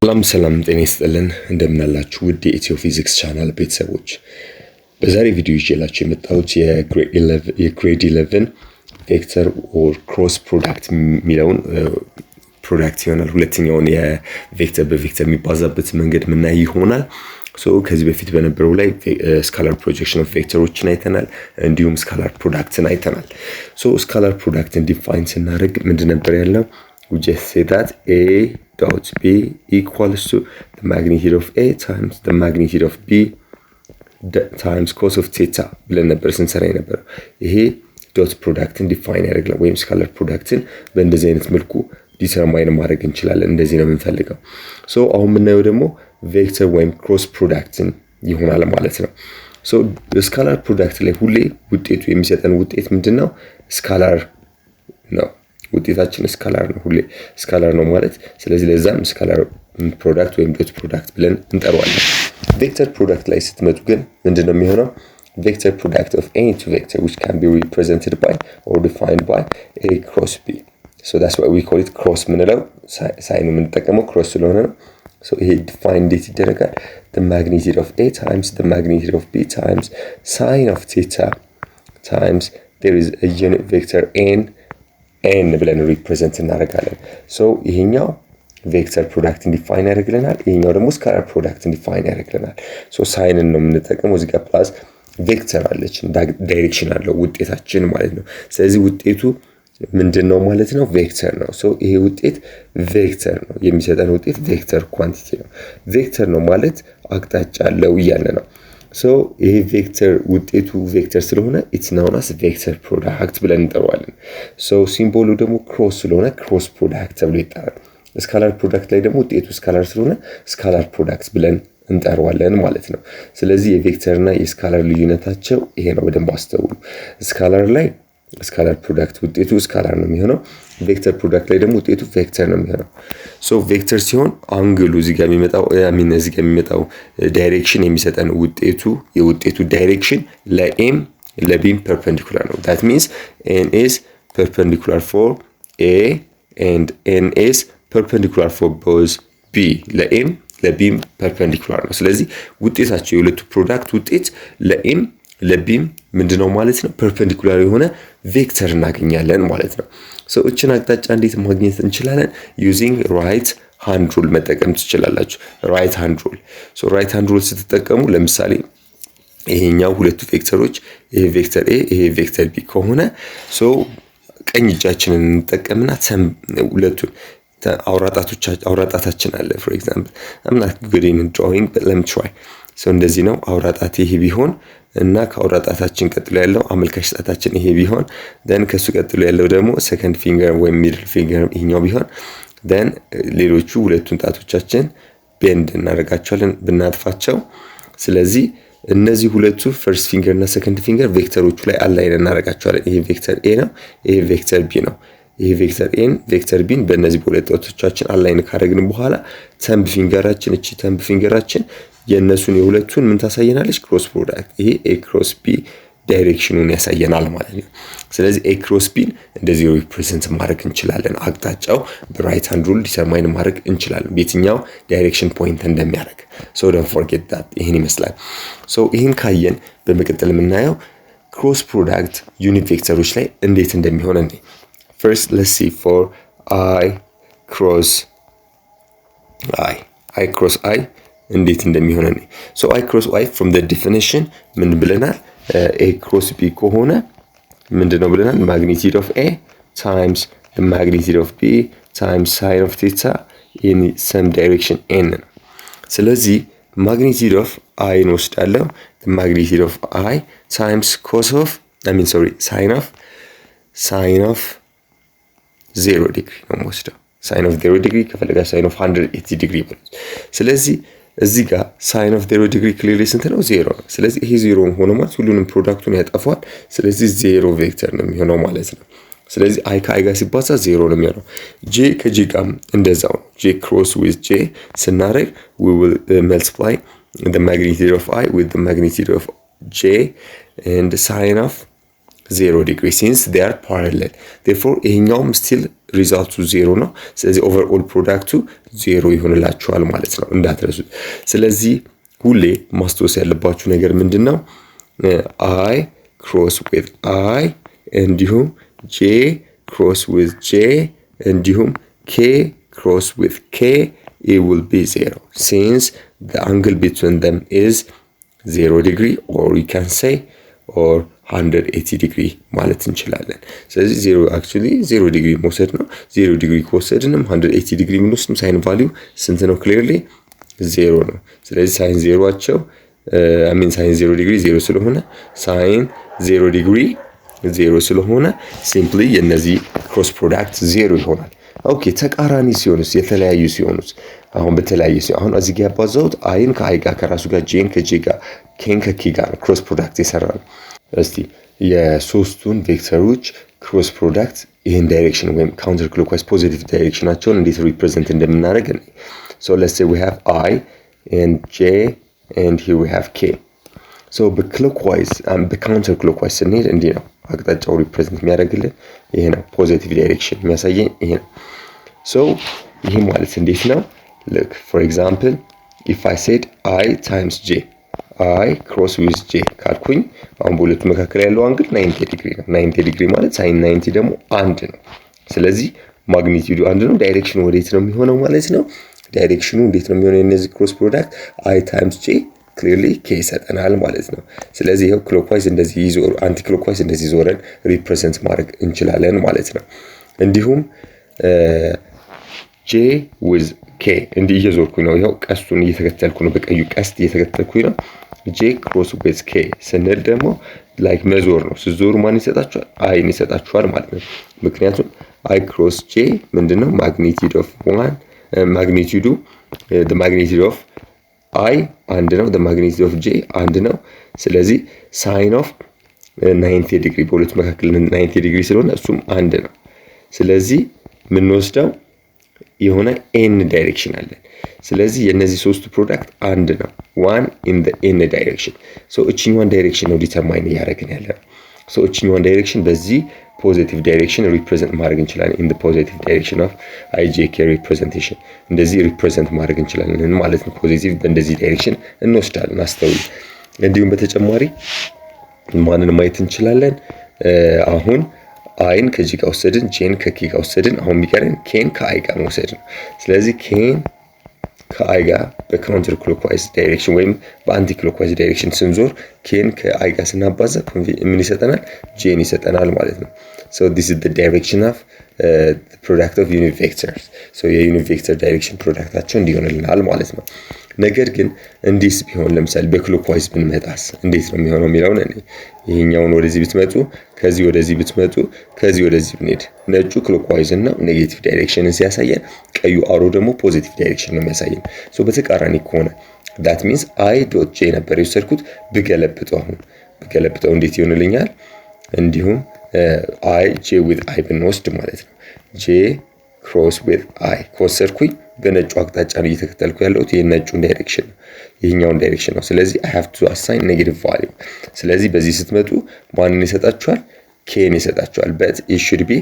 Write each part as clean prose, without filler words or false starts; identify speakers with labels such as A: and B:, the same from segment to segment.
A: ሰላም ጤና ይስጥልን እንደምን አላችሁ ውድ የኢትዮ ፊዚክስ ቻናል ቤተሰቦች በዛሬ ቪዲዮ ይዤላችሁ የመጣሁት የግሬድ 11 ቬክተር ኦር ክሮስ ፕሮዳክት ሚለውን ፕሮዳክት ይሆናል ሁለተኛውን የቬክተር በቬክተር የሚባዛበት መንገድ ምናይ ይሆናል ከዚህ በፊት በነበረው ላይ ስካላር ፕሮጀክሽን ኦፍ ቬክተሮችን አይተናል እንዲሁም ስካላር ፕሮዳክትን አይተናል ስካላር ፕሮዳክትን ዲፋይን ስናደርግ ምንድን ነበር ያለው we just say that A dot B equals to the magnitude of A times the magnitude of B times cos of theta ብለን ነበር ስንሰራ የነበረው ይሄ ዶት ፕሮዳክትን ዲፋይን ያደርጋል ወይም ስካላር ፕሮዳክትን በእንደዚህ አይነት መልኩ ዲተርማይን ማድረግ እንችላለን እንደዚህ ነው የምንፈልገው አሁን የምናየው ደግሞ ቬክተር ወይም ክሮስ ፕሮዳክትን ይሆናል ማለት ነው ስካላር ፕሮዳክት ላይ ሁሌ ውጤቱ የሚሰጠን ውጤት ምንድነው ስካላር ነው ውጤታችን ስካላር ነው ሁሌ ስካላር ነው ማለት ስለዚህ ለዛም ስካላር ፕሮዳክት ወይም ዶት ፕሮዳክት ብለን እንጠራዋለን ቬክተር ፕሮዳክት ላይ ስትመጡ ግን ምንድነው የሚሆነው vector product of any two vector which can be represented by or defined by A cross B so that's why we call it cross ምንለው ሳይኑ የምንጠቀመው cross ስለሆነ ነው so ይሄ define እንዴት ይደረጋል the magnitude of A times the magnitude of B times sine of theta times there is a unit vector n ብለን ሪፕሬዘንት እናደርጋለን so ይሄኛው ቬክተር ፕሮዳክትን ዲፋይን ያደርግልናል ይሄኛው ደግሞ ስካላር ፕሮዳክትን ዲፋይን ያደርግልናል so ሳይንን ነው የምንጠቀመው እዚህ ጋር ፕላስ ቬክተር አለች ዳይሬክሽን አለው ውጤታችን ማለት ነው ስለዚህ ውጤቱ ምንድነው ማለት ነው ቬክተር ነው so ይሄ ውጤት ቬክተር ነው የሚሰጠን ውጤት ቬክተር ኳንቲቲ ነው ቬክተር ነው ማለት አቅጣጫ አለው ይያለ ነው so ይሄ ቬክተር ውጤቱ ቬክተር ስለሆነ it's known as vector product ብለን እንጠራዋለን so ሲምቦሉ ደግሞ ክሮስ ስለሆነ ክሮስ ፕሮዳክት ተብሎ ይጠራል ስካላር ፕሮዳክት ላይ ደግሞ ውጤቱ ስካላር ስለሆነ ስካላር ፕሮዳክት ብለን እንጠራዋለን ማለት ነው ስለዚህ የቬክተርና የስካላር ልዩነታቸው ይሄ ነው በደንብ አስተውሉ ስካላር ላይ ስካላር ፕሮዳክት ውጤቱ ስካላር ነው የሚሆነው ቬክተር ፕሮዳክት ላይ ደግሞ ውጤቱ ቬክተር ነው የሚሆነው so ቬክተር ሲሆን አንግሉ እዚህ ጋር የሚመጣው እዚህ ጋር የሚመጣው ዳይሬክሽን የሚሰጠን የውጤቱ ዳይሬክሽን ለኤም ለቢም ፐርፔንዲኩላር ነው that means n is perpendicular for A and n is perpendicular for both B ለኤም ለቢም ፐርፔንዲኩላር ነው ስለዚህ ውጤታቸው የሁለቱ ፕሮዳክት ውጤት ለኤም ለቢም ምንድነው ማለት ነው ፐርፔንዲኩላር የሆነ ቬክተር እናገኛለን ማለት ነው so እቺን አቅጣጫ እንዴት ማግኘት እንችላለን using right hand rule መጠቀም ትችላላችሁ right hand rule so right hand rule ስትጠቀሙ ለምሳሌ ይሄኛው ሁለቱ ቬክተሮች ይሄ ቬክተር A ይሄ ቬክተር B ከሆነ so ቀኝ እጃችንን እንጠቀምና ሁለቱን አውራጣታችን አለ for example I'm not good in drawing but let me try so እንደዚህ ነው አውራጣት ይሄ ቢሆን እና ከአውራጣታችን ቀጥሎ ያለው አመልካች ጣታችን ይሄ ቢሆን then ከሱ ቀጥሎ ያለው ደግሞ second finger ወይ middle finger ይሄኛው ቢሆን then ሌሎቹ ሁለቱን ጣቶቻችን bend እናደርጋቸዋለን ብናጥፋቸው ስለዚህ እነዚህ ሁለቱ first finger እና second finger ቬክተሮቹ ላይ አላይን እናደርጋቸዋለን ይሄ ቬክተር A ነው ይሄ ቬክተር B ነው ይሄ ቬክተር ኤን ቬክተር ቢን በእነዚህ ሁለት ጣቶቻችን አላይን ካደረግን በኋላ ተምብ ፊንገራችን እቺ ተምብ ፊንገራችን የነሱን የሁለቱን ምን ታሳየናለች ክሮስ ፕሮዳክት ይሄ ኤ ክሮስ ቢ ዳይሬክሽኑን ያሳየናል ማለት ነው ስለዚህ ኤ ክሮስ ቢን እንደዚህ ሪፕሬዘንት ማድረግ እንችላለን አቅጣጫው በራይት ሃንድ ሩል ዲተርማይን ማድረግ እንችላለን በየትኛው ዳይሬክሽን ፖይንት እንደሚያደርግ so don't forget that ይሄን ይመስላል so ይሄን ካየን በመቀጠል የምናየው ክሮስ ፕሮዳክት ዩኒት ቬክተሮች ላይ እንዴት እንደሚሆን እንዴ First, let's see for I cross I እንዴት እንደሚሆን ነው so I cross I from the definition ምን ብለናል A cross B ከሆነ ምንድነው ብለናል magnitude of A times the magnitude of B times sine of theta in some direction n ስለዚህ magnitude of I እንወስዳለሁ the magnitude of I times cos of sine of 0 degree ነው ወስደው sin of 0 degree ከፈለጋ sin of 180 degree ማለት ስለዚህ እዚህ ጋር sin of 0 degree clearly ስንት ነው 0 ነው ስለዚህ ይሄ 0 ሆኖ ማለት ሁሉንም ፕሮዳክቱን ያጠፋል ስለዚህ 0 ቬክተር ነው የሚሆነው ማለት ነው ስለዚህ i ከi ጋር ሲባዛ 0 ነው የሚሆነው j ከj ጋር እንደዛው j cross with j ስናደርግ we will multiply the magnitude of I with the magnitude of j and sin of 0 degree since they are parallel therefore ይሄኛውም still ሪዛልቱ 0 ነው። ስለዚህ ኦቨርኦል ፕሮዳክቱ 0 ይሆንላችኋል ማለት ነው እንዳትረሱት። ስለዚህ ሁሌ ማስተዋወስ ያለባችሁ ነገር ምንድነው? አይ ክሮስ ዊዝ አይ እንዲሁም ጄ ክሮስ ዊዝ ጄ እንዲሁም ኬ cross with k, it will be 0 since the angle between them is 0 degree, or you can say or 180 degree ማለት እንችላለን። ስለዚህ 0 actually 0 degree መውሰድ ነው። 0 degree ከወሰድንም 180 degree ምንወስድም ሳይን ቫልዩ ስንት ነው? clearly 0 ነው። ስለዚህ ሳይን 0አቸው ሳይን 0 degree 0 ስለሆነ ሳይን 0 degree 0 ስለሆነ simply የነዚህ cross product 0 ይሆናል። ኦኬ ተቃራኒ ሲሆንስ የተለያዩ ሲሆንስ? አሁን በተለያየ ሲሆን አሁን እዚህ ጋር ያባዛውት አይን ከአይ ጋር ከራሱ ጋር ጄን ከጄ ጋር ኬን ከኬ ጋር ክሮስ ፕሮዳክት የሰራን። እስቲ የሶስቱን ቬክተሮች ክሮስ ፕሮዳክት ይሄን ዳይሬክሽን ወይም ካውንተር ክሎክዋይዝ ፖዚቲቭ ዳይሬክሽናቸውን እንዴት ሪፕሬዘንት እንደምናደርግ ነው። ሶ ሌትስ ሴይ ዊ ሃቭ አይ ኤንድ ጄ ኤንድ ሂር ዊ ሃቭ ኬ። ሶ በክሎክዋይዝ በካውንተር ክሎክዋይዝ ስንሄድ እንዲህ ነው አቅጣጫው ሪፕሬዘንት የሚያደርግልን ይሄ ነው። ፖዚቲቭ ዳይሬክሽን የሚያሳየን ይሄ ነው። ሶ ይሄ ማለት እንዴት ነው? look for example if I said I times j I cross with j ካልኩኝ አሁን በሁለቱ መካከል ያለው አንግል 90 ዲግሪ ነው። 90 ዲግሪ ማለት sin 90 ደግሞ አንድ ነው። ስለዚህ ማግኒቲዩዱ አንድ ነው። ዳይሬክሽኑ ወዴት ነው የሚሆነው ማለት ነው? ዳይሬክሽኑ እንዴት ነው የሚሆነው? የነዚህ ክሮስ ፕሮዳክት I times j clearly k ይሰጠናል ማለት ነው። ስለዚህ ይሄው ክሎክዋይዝ እንደዚህ ይዞር አንቲ ክሎክዋይዝ እንደዚህ ዞረን ሪፕሬዘንት ማድረግ እንችላለን ማለት ነው። እንዲሁም j with k እንዲህ እየዞርኩኝ ነው። ይሄው ቀስቱን እየተከተልኩ ነው። በቀዩ ቀስት እየተከተልኩኝ ነው። j cross with k ስንል ደግሞ ላይክ መዞር ነው። ስዞሩ ማን ይሰጣችኋል? አይን ይሰጣችኋል ማለት ነው። ምክንያቱም i cross j ምንድነው? magnitude of 1 magnitude the magnitude of I አንድ ነው። the magnitude of j አንድ ነው። ስለዚህ sin of 90 ዲግሪ በሁለቱ መካከል 90 ዲግሪ ስለሆነ እሱም አንድ ነው። ስለዚህ ምን ወስደው የሆነ n ዳይሬክሽን አለን። ስለዚህ የነዚህ ሶስቱ ፕሮዳክት አንድ ነው። one in the n direction so እቺኛዋን ዳይሬክሽን ነው ዲተርማይን ያደርገን ያለው። so እቺኛዋን ዳይሬክሽን በዚህ ፖዚቲቭ ዳይሬክሽን ሪፕሬዘንት ማድረግ እንችላለን። in the positive direction of ijk representation እንደዚህ ሪፕሬዘንት ማድረግ እንችላለን ማለት ነው። ፖዚቲቭ በእንደዚህ ዳይሬክሽን እንወስዳለን። አስተውሉ። እንዲሁም በተጨማሪ ማንን ማየት እንችላለን? አሁን አይን ከዚህ ጋር ወሰድን፣ ጄን ከኬ ጋር ወሰድን። አሁን የሚቀረን ኬን ከአይ ጋር መውሰድ ነው። ስለዚህ ኬን ከአይ ጋር በካውንተር ክሎክዋይዝ ዳይሬክሽን ወይም በአንቲ ክሎክዋይዝ ዳይሬክሽን ስንዞር ኬን ከአይ ጋር ስናባዛ ምን ይሰጠናል? ጄን ይሰጠናል ማለት ነው። so this is the direction of the product of unit vectors so የዩኒት ቬክተር ዳይሬክሽን ፕሮዳክታቸው እንዲሆንልናል ማለት ነው። ነገር ግን እንዲስ ቢሆን ለምሳሌ በክሎክዋይዝ ብንመጣስ እንዴት ነው የሚሆነው የሚለውን እኔ ይሄኛውን ወደዚህ ብትመጡ ከዚህ ወደዚህ ብትመጡ ከዚህ ወደዚህ ብንሄድ ነጩ ክሎክዋይዝ እና ኔጌቲቭ ዳይሬክሽንን ሲያሳየን ቀዩ አሮ ደግሞ ፖዚቲቭ ዳይሬክሽን ነው የሚያሳየን። ሶ በተቃራኒ ከሆነ that means I dot j ነበር የወሰድኩት ብገለብጠው አሁን ብገለብጠው እንዴት ይሆንልኛል? እንዲሁም I j with I ብንወስድ ማለት ነው j cross with I ከወሰድኩኝ በነጩ አቅጣጫ ነው እየተከተልኩ ያለሁት። ይሄ ነጩን ዳይሬክሽን ነው ይሄኛውን ዳይሬክሽን ነው። ስለዚህ I have to assign negative value። ስለዚህ በዚህ ስትመጡ ማንን ይሰጣችኋል? k ይሰጣችኋል but it should be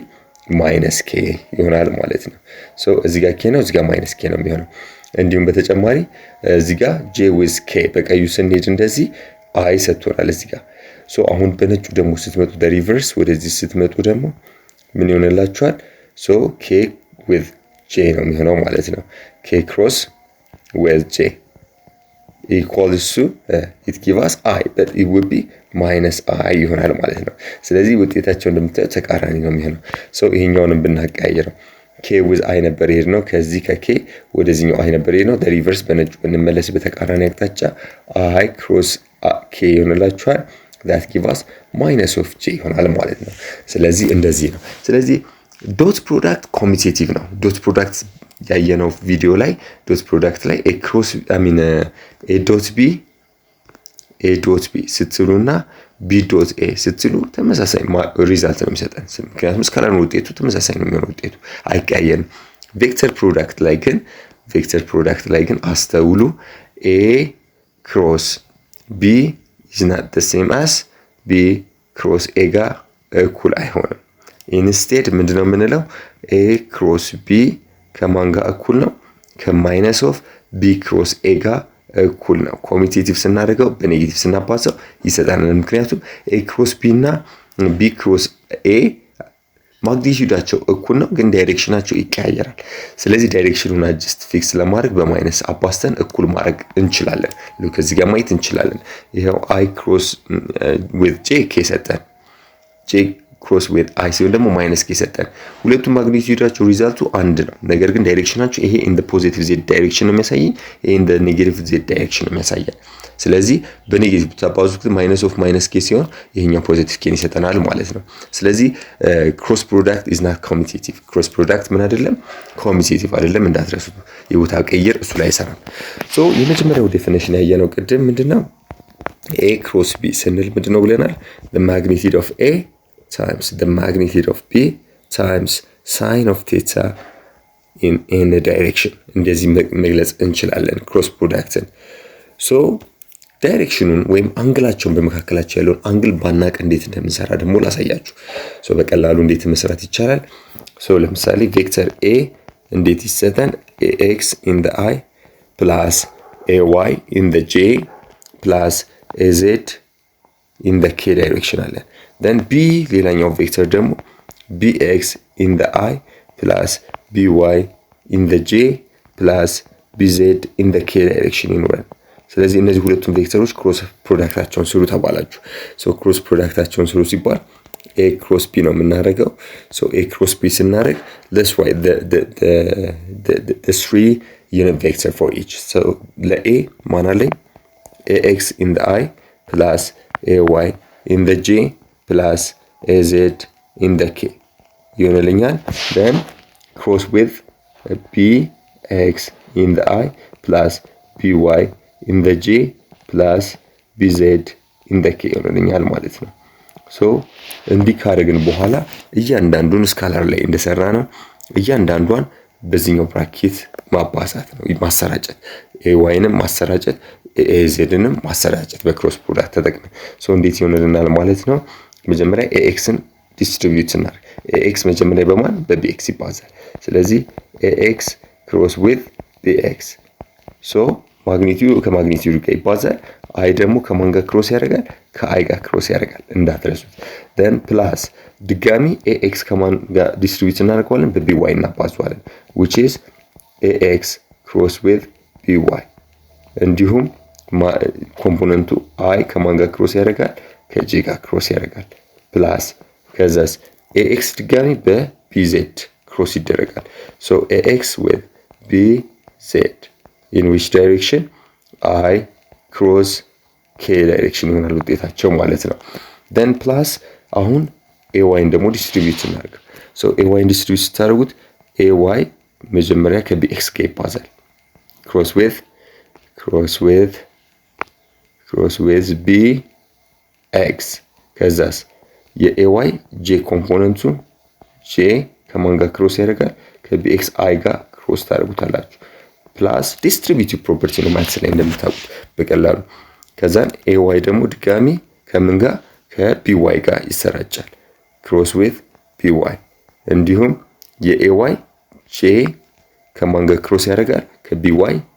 A: minus k ይሆናል ማለት ነው። ሶ እዚህ ጋር k ነው እዚህ ጋር minus k ነው የሚሆነው። እንዲሁም በተጨማሪ እዚህ ጋር j with k በቀዩ ስንሄድ እንደዚህ I ሰጥቶናል እዚህ ጋር። ሶ አሁን በነጩ ደግሞ ስትመጡ the reverse ወደዚህ ስትመጡ ደግሞ ምን ይሆንላችኋል? ሶ k with j ነው የሚሆነው ማለት ነው። k cross with j equals to it gives us I but it would be minus I ይሆናል ማለት ነው። ስለዚህ ውጤታቸው እንደምታዩት ተቃራኒ ነው የሚሆነው። ሶ ይሄኛውንም ብናቀያየረው k with I ነበር ይሄድ ነው። ከዚህ ከk ወደዚህኛው I ነበር ይሄድ ነው። the reverse በነጩ ብንመለስ በተቃራኒ አቅጣጫ I cross k ይሆንላችኋል። that gives us minus of j ይሆናል ማለት ነው። ስለዚህ እንደዚህ ነው። ስለዚህ ዶት ፕሮዳክት ኮሚቴቲቭ ነው። ዶት ፕሮዳክት ያየነው ቪዲዮ ላይ ዶት ፕሮዳክት ላይ a cross a dot b ስትሉና b dot a ስትሉ ተመሳሳይ ሪዛልት ነው የሚሰጠን። ምክንያቱም ስካላር ውጤቱ ተመሳሳይ ነው የሚሆነው፣ ውጤቱ አይቀያየርም። ቬክተር ፕሮዳክት ላይ ግን አስተውሉ a cross b is not the same as b cross a ጋር እኩል አይሆንም። ኢንስቴድ ምንድነው የምንለው a cross b ከማን ጋር እኩል ነው ከማይነስ ኦፍ b cross a ጋር እኩል ነው ኮሚቴቲቭ ስናደርገው በኔጌቲቭ ስናባዛው ይሰጣናል ምክንያቱም a cross b እና b cross a ማግኒቲዩዳቸው እኩል ነው ግን ዳይሬክሽናቸው ይቀያየራል ስለዚህ ዳይሬክሽኑን አጀስት ፊክስ ለማድረግ በማይነስ አባስተን እኩል ማድረግ እንችላለን ሉክ እዚህ ጋር ማየት እንችላለን ይሄው i cross with j k ሰጠን j cross with i ሲሆን ደግሞ ማይነስ k ሰጠን ሁለቱም ማግኒቲዩዳቸው ሪዛልቱ አንድ ነው ነገር ግን ዳይሬክሽናቸው ይሄ in the positive z ዳይሬክሽን ነው የሚያሳየኝ ይሄ in the negative z ዳይሬክሽን ነው የሚያሳየን ስለዚህ በኔጌቲቭ ተባዙት ማይነስ ኦፍ ማይነስ k ሲሆን ይሄኛው ፖዚቲቭ k ይሰጠናል ማለት ነው ስለዚህ ክሮስ ፕሮዳክት is not commutative ክሮስ ፕሮዳክት ምን አይደለም ኮሚቴቲቭ አይደለም እንዳትረሱ የቦታ ቀይር እሱ ላይ ይሰራል ሶ የመጀመሪያው ዴፊኒሽን ያየነው ቅድም ምንድነው a cross b ስንል ምንድነው ብለናል the magnitude of a times the magnitude of b times sine of theta in a direction እንደዚህ መግለጽ እንችላለን ክሮስ ፕሮዳክትን ሶ ዳይሬክሽኑን ወይም አንግላቸውን በመካከላቸው ያለውን አንግል ባናቅ እንዴት እንደምንሰራ ደግሞ ላሳያችሁ ሶ በቀላሉ እንዴት መስራት ይቻላል ሶ ለምሳሌ ቬክተር a እንዴት ይሰጣል ax in the i plus ay in the j plus az in the k direction አለ then b ሌላኛው ቬክተር ደግሞ bx in the i plus by in the j plus bz in the k direction ይኖራል ስለዚህ እነዚህ ሁለቱም ቬክተሮች ክሮስ ፕሮዳክታቸውን ስሩ ተባላችሁ ሶ ክሮስ ፕሮዳክታቸውን ስሩ ሲባል a cross b ነው የምናደርገው ሶ a cross b ስናደርግ let's write the three unit vector for each so ለa ማን አለኝ ax in the i plus ay in the j plus az in the k ይሆንልኛል then cross with bx in the i plus by in the j plus bz in the k ይሆንልኛል ማለት ነው ሶ እንዲህ ካደረግን በኋላ እያንዳንዱን ስካላር ላይ እንደሰራ ነው እያንዳንዷን በዚህኛው ብራኬት ማባዛት ነው ማሰራጨት ayንም ማሰራጨት azንም ማሰራጨት በክሮስ ፕሮዳክት ተጠቅመን ሶ እንዴት ይሆንልናል ማለት ነው መጀመሪያ axን ዲስትሪቢዩት እናደርግ ax መጀመሪያ በማን በbx ይባዛል ስለዚህ ax cross with bx ሶ ማግኒቲዩድ ከማግኒቲዩድ ጋር ይባዛል አይ ደግሞ ከማን ጋር ክሮስ ያደርጋል ከአይ ጋር ክሮስ ያደርጋል እንዳትረሱት then plus ድጋሚ ax ከማን ጋር ዲስትሪቢዩት እናደርጋለን በby እናባዛዋለን which is ax cross with by እንዲሁም ኮምፖነንቱ አይ ከማን ጋር ክሮስ ያደርጋል ከj ጋር ክሮስ ያደርጋል plus ከዛስ ax ድጋሚ በbz ክሮስ ይደረጋል so ax with bz in which direction I cross k direction ይሆናል ውጤታቸው ማለት ነው then plus አሁን ay ደግሞ ዲስትሪቢዩት እናደርግ so ay ዲስትሪቢዩት ታደርጉት ay መጀመሪያ ከbx ጋር ይባዛል cross with bx ከዛስ የay j ኮምፖነንቱ j ከማን ጋር ክሮስ ያደርጋል ከbx i ጋር ክሮስ ታደርጉታላችሁ plus distributive property ነው ማለት ላይ እንደምታውቁት በቀላሉ ከዛን ay ደግሞ ድጋሚ ከምን ጋር ከby ጋር ይሰራጫል cross with by እንዲሁም የay j ከማን ጋር ክሮስ ያደርጋል ከby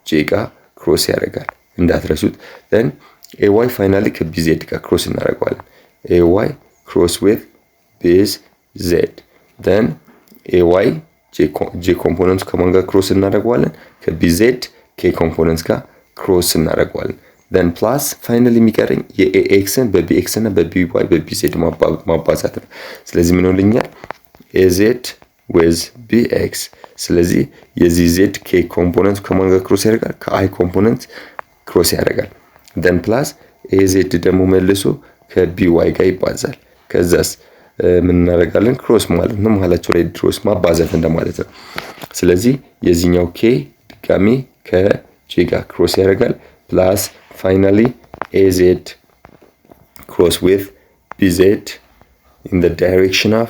A: j ጋር ክሮስ ያደርጋል እንዳትረሱት then ay finally ከbz ጋር ክሮስ እናደርጋለን ay cross with bz then ay j ኮምፖነንት ከማን ጋር ክሮስ እናደርጋለን ከbz k ኮምፖነንት ጋር ክሮስ እናደርጋለን then plus finally የሚቀረኝ የax ን በbx እና በby በbz ማባዛት ነው ስለዚህ ምን ሆነልኛል az with bx ስለዚህ የዚህ z k ኮምፖነንት ከማን ጋር ክሮስ ያደርጋል ከi ኮምፖነንት ክሮስ ያደርጋል then plus az ደግሞ መልሶ ከby ጋር ይባዛል ከዛስ ምን እናደርጋለን ክሮስ ማለት ነው መሐላቸው ላይ ድሮስ ማባዛት እንደማለት ነው ስለዚህ የዚህኛው k ድጋሚ ከj ጋር ክሮስ ያደርጋል plus finally az cross with bz in the direction of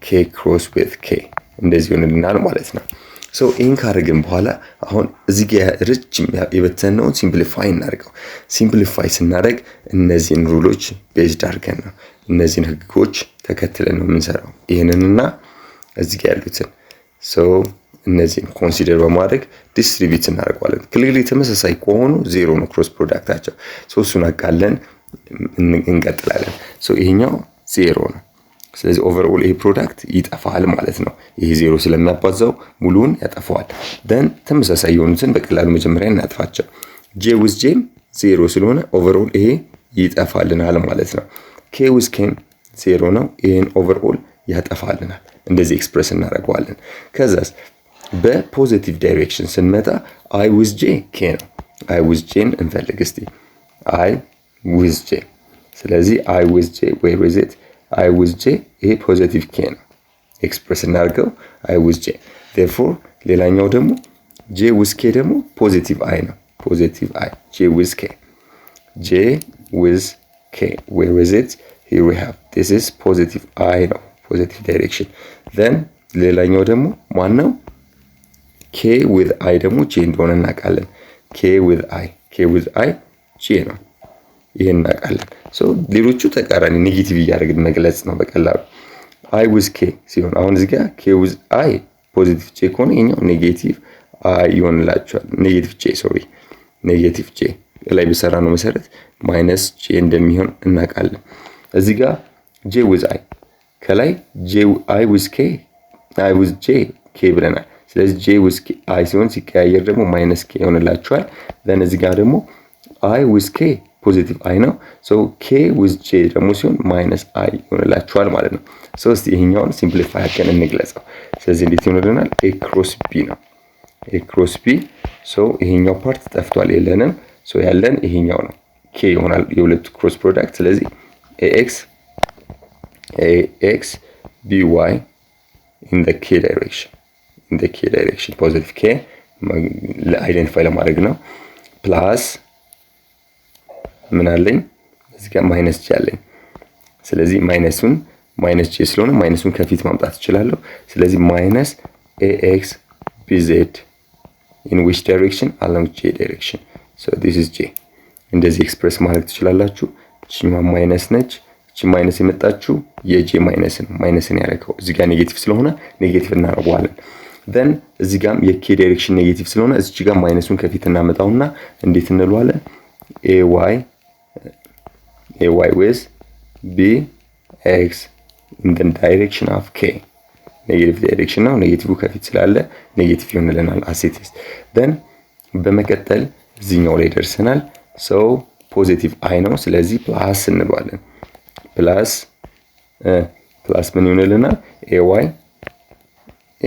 A: k cross with k እንደዚህ ሆነልናል ማለት ነው ሶ ኢን ካረግን በኋላ አሁን እዚህ ጋር ረጅም የበተነውን ሲምፕሊፋይ እናደርገው ሲምፕሊፋይ ስናደርግ እነዚህን ሩሎች ቤዝድ አድርገን ነው እነዚህን ህጎች ተከትለን ነው የምንሰራው ይሄንንና እዚህ ጋር ያሉትን ሶ እነዚህን ኮንሲደር በማድረግ ዲስትሪቢዩት እናደርጋለን ክሊርሊ ተመሳሳይ ከሆኑ ዜሮ ነው ክሮስ ፕሮዳክታቸው ሶ እሱን አቃለን እንቀጥላለን ሶ ይሄኛው ዜሮ ነው ስለዚህ ኦቨርኦል ይሄ ፕሮዳክት ይጠፋል ማለት ነው ይሄ ዜሮ ስለሚያባዛው ሙሉን ያጠፋዋል then ተመሳሳይ የሆኑትን በቀላሉ መጀመሪያ እናጥፋቸው j with j ዜሮ ስለሆነ ኦቨርኦል ይሄ ይጠፋልናል ማለት ነው k with k ዜሮ ነው ይሄን ኦቨርኦል ያጠፋልናል እንደዚህ ኤክስፕረስ እናደርጋለን ከዛስ በፖዚቲቭ ዳይሬክሽን ስንመጣ i with j k ነው i with j እንፈልግ እስቲ i with j ስለዚህ i with j where is it i with j ይሄ ፖዚቲቭ k ነው ኤክስፕረስ እናደርገው i with j therefore ሌላኛው ደግሞ j with k ደግሞ ፖዚቲቭ i ነው ፖዚቲቭ i j with k j with k where is it here we have this is positive i ነው positive direction then ሌላኛው ደግሞ ማን ነው k with i ደግሞ j እንደሆነ እናውቃለን k with i j ነው ይሄን እናውቃለን ሶ ሌሎቹ ተቃራኒ ኔጌቲቭ ያደርግን መግለጽ ነው በቀላሉ i with k ሲሆን አሁን እዚህ ጋር k with i ፖዚቲቭ j ከሆነ ይሄኛው ኔጌቲቭ i ይሆንላችኋል ኔጌቲቭ j ሶሪ ኔጌቲቭ j ላይ በሰራ ነው መሰረት ማይነስ j እንደሚሆን እናውቃለን እዚህ ጋር j with i ከላይ j i with k i with j k ብለናል ስለዚህ j with i ሲሆን ሲቀያየር ደግሞ ማይነስ k ይሆንላችኋል then እዚህ ጋር ደግሞ i with k ፖዚቲቭ i ነው so k with j ደግሞ ሲሆን ማይነስ i ይሆንላችኋል ማለት ነው so እስቲ ይሄኛውን ሲምፕሊፋይ አድርገን እንግለጸው ስለዚህ እንዴት ይሆንልናል a cross b ነው a cross b so ይሄኛው ፓርት ጠፍቷል የለንም so ያለን ይሄኛው ነው k ይሆናል የሁለቱ ክሮስ ፕሮዳክት ስለዚህ ax by in the k direction positive k አይደንቲፋይ ለማድረግ ነው ፕላስ ምን አለኝ እዚህ ጋር ማይነስ j አለኝ ስለዚህ ማይነስ j ስለሆነ ማይነሱን ከፊት ማምጣት እችላለሁ ስለዚህ ማይነስ ax bz in which direction along j direction so this is j እንደዚህ ኤክስፕረስ ማድረግ ትችላላችሁ እቺማ ማይነስ ነች እቺ ማይነስ የመጣችው የj ማይነስን ያደረገው እዚህ ጋር ኔጌቲቭ ስለሆነ ኔጌቲቭ እናደርጋለን then እዚህ ጋር የk ዳይሬክሽን ኔጌቲቭ ስለሆነ እዚህ ጋር ማይነሱን ከፊት እናመጣውና እንዴት እንለዋለን ay with bx in the direction of k ኔጌቲቭ ዳይሬክሽን ነው ኔጌቲቭ ከፊት ስላለ ኔጌቲቭ ይሆንልናል as it is then በመቀጠል እዚህኛው ላይ ደርሰናል so ፖዚቲቭ i ነው ስለዚህ ፕላስ እንለዋለን ፕላስ ምን ይሆንልናል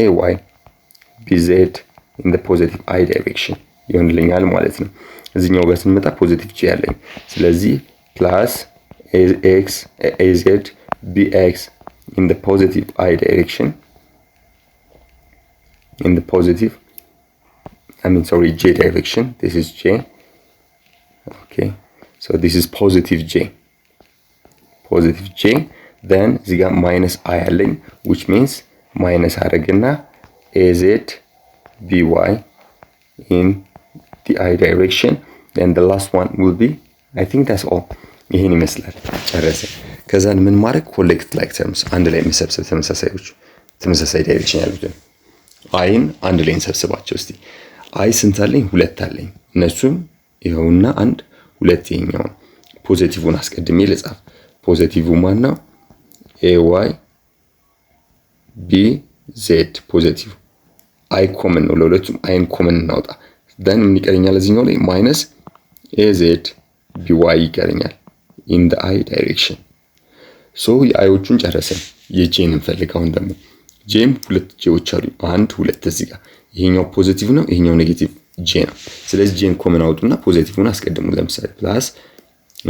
A: ay bz in the positive i direction ይሆንልኛል ማለት ነው እዚህኛው ጋር ስንመጣ ፖዚቲቭ j ያለኝ ስለዚህ ፕላስ az bx in the positive i direction in the positive j direction this is j okay so this is positive j then እዚህ ጋር ማይነስ i ያለኝ which means ማይነስ አደረግና az by in the i direction then the last one will be I think that's all ይሄን ይመስላል ጨረሰ ከዛን ምን ማድረግ ኮሌክት ላይክ ተርምስ አንድ ላይ መሰብሰብ ተመሳሳይ ዳይሬክሽን ያሉትን አይን አንድ ላይ እንሰብስባቸው እስቲ አይ ስንት አለኝ ሁለት አለኝ እነሱም ይኸውና አንድ ሁለት ይሄኛው ፖዚቲቭውን አስቀድሜ ልጻፍ ፖዚቲቭ ማን ነው ay bz ፖዚቲቭ አይ ኮመን ነው ለሁለቱም አይን ኮመን እናውጣ then ምን ይቀርኛል እዚህኛው ላይ ማይነስ az by ይቀርኛል in the i direction so የአዮቹን ጨረሰን የጄን እንፈልጋውን ደግሞ ጄም ሁለት ጄዎች አሉ አንድ ሁለት እዚህ ጋር ይሄኛው ፖዚቲቭ ነው ይሄኛው ኔጌቲቭ ጄ ነው ስለዚህ ጄን ኮመን አውጡና ፖዚቲቭውን አስቀድሙ ለምሳሌ ፕላስ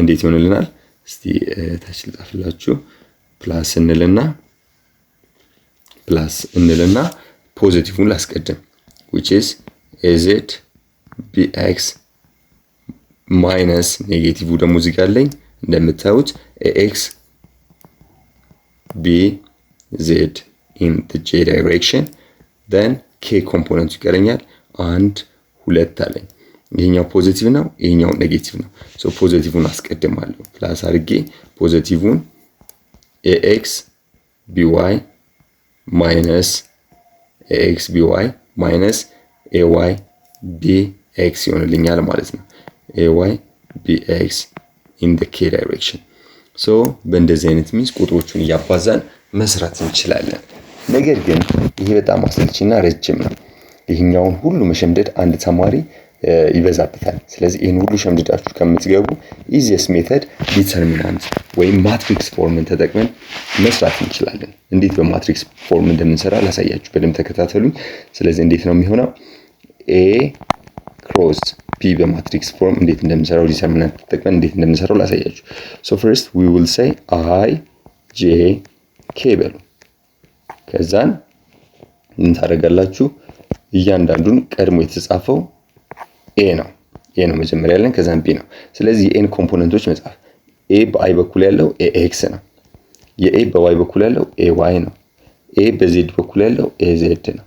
A: እንዴት ይሆንልናል እስቲ ታች ልጣፍላችሁ ፕላስ እንልና ፖዚቲቭውን ላስቀድም which is az bx minus ኔጌቲቭ ደግሞ እዚህ ጋር አለኝ እንደምታዩት ax bz in the j direction then k ኮምፖነንት ይቀረኛል አንድ ሁለት አለኝ ይሄኛው ፖዚቲቭ ነው ይሄኛው ኔጌቲቭ ነው ሶ ፖዚቲቭውን አስቀድማለሁ ፕላስ አድርጌ ፖዚቲቭውን ax by minus ax by minus ay bx ይሆንልኛል ማለት ነው። ay bx in the k direction so በእንደዚህ አይነት ሚንስ ቁጥሮቹን ያባዛን መስራት እንችላለን። ነገር ግን ይሄ በጣም አሰልቺና ረጅም ነው። ይሄኛውን ሁሉ መሸምደድ አንድ ተማሪ ይበዛበታል። ስለዚህ ይሄን ሁሉ ሸምድዳችሁ ከምትገቡ ኢዚየስ ሜተድ ዲተርሚናንት ወይም ማትሪክስ ፎርምን ተጠቅመን መስራት እንችላለን። እንዴት በማትሪክስ ፎርም እንደምንሰራ ላሳያችሁ፣ በደንብ ተከታተሉኝ። ስለዚህ እንዴት ነው የሚሆነው? a cross p በማትሪክስ ፎርም እንዴት እንደምንሰራው ዲተርሚናንት ተጠቅመን እንዴት እንደምንሰራው ላሳያችሁ። so first we will say I j k በሉ። ከዛን ምን ታደርጋላችሁ? እያንዳንዱን ቀድሞ የተጻፈው a ነው መጀመሪያ ያለን፣ ከዛን b ነው። ስለዚህ የn ኮምፖነንቶች መጻፍ a በi በኩል ያለው ax ነው፣ የa በy በኩል ያለው ay ነው፣ a በz በኩል ያለው az ነው።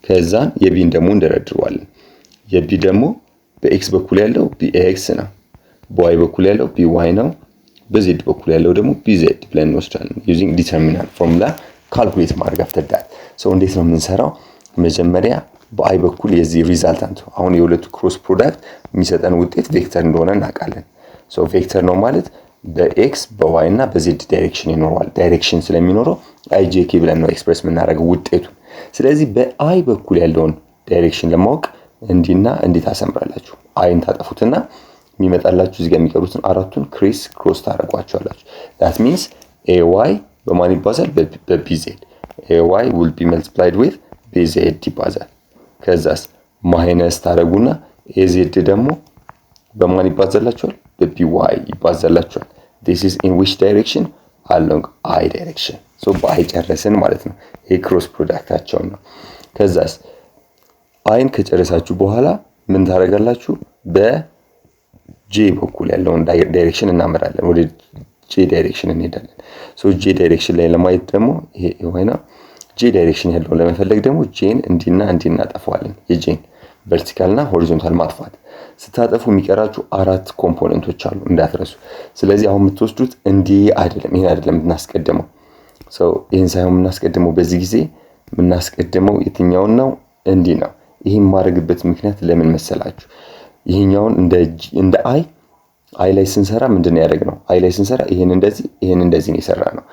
A: ከዛን የbን ደግሞ እንደረድረዋለን። የb ደግሞ በx በኩል ያለው bx ነው፣ በy በኩል ያለው by ነው፣ በz በኩል ያለው ደግሞ bz ብለን እንወስዳለን። using determinant formula ካልኩሌት ማድረግ አፍተዳት ሰው እንዴት ነው የምንሰራው? መጀመሪያ በአይ በኩል የዚህ ሪዛልታንት አሁን የሁለቱ ክሮስ ፕሮዳክት የሚሰጠን ውጤት ቬክተር እንደሆነ እናውቃለን። ሶ ቬክተር ነው ማለት በኤክስ በዋይ እና በዜድ ዳይሬክሽን ይኖረዋል። ዳይሬክሽን ስለሚኖረው አይ ጄ ኬ ብለን ነው ኤክስፕረስ የምናደርገው ውጤቱን። ስለዚህ በአይ በኩል ያለውን ዳይሬክሽን ለማወቅ እንዲና እንዴት አሰምራላችሁ? አይን ታጠፉትና የሚመጣላችሁ እዚህ ጋር የሚቀሩትን አራቱን ክሮስ ታደርጓቸዋላችሁ። that means ay በማን ይባዛል? በቢዜድ ay will be multiplied with bz ይባዛል። ከዛስ ማይነስ ታረጉና az ደግሞ በማን ይባዛላችኋል? በby ይባዛላችኋል። this is in which direction? along I direction so by ጨረስን ማለት ነው። ይሄ ክሮስ ፕሮዳክታቸው ነው። ከዛስ አይን ከጨረሳችሁ በኋላ ምን ታረጋላችሁ? በj በኩል ያለውን ዳይሬክሽን እናመራለን። ወደ j ዳይሬክሽን እንሄዳለን። so j ዳይሬክሽን ላይ ለማየት ደግሞ ይሄ ወይና j ዳይሬክሽን ያለውን ለመፈለግ ደግሞ j-ን እንዲና እናጠፋዋለን። የj-ን ቨርቲካልና ሆሪዞንታል ማጥፋት ስታጠፉ የሚቀራችሁ አራት ኮምፖነንቶች አሉ እንዳትረሱ። ስለዚህ አሁን የምትወስዱት እንዲህ አይደለም፣ ይሄን አይደለም እናስቀድመው። so ይሄን ሳይሆን እናስቀድመው፣ በዚህ ጊዜ እናስቀድመው የትኛውን ነው? እንዲህ ነው። ይሄን ማድረግበት ምክንያት ለምን መሰላችሁ? ይሄኛውን እንደ አይ ላይ ስንሰራ ምንድነው ያደረግነው? አይ ላይ ስንሰራ ይሄን እንደዚህ ነው የሰራነው።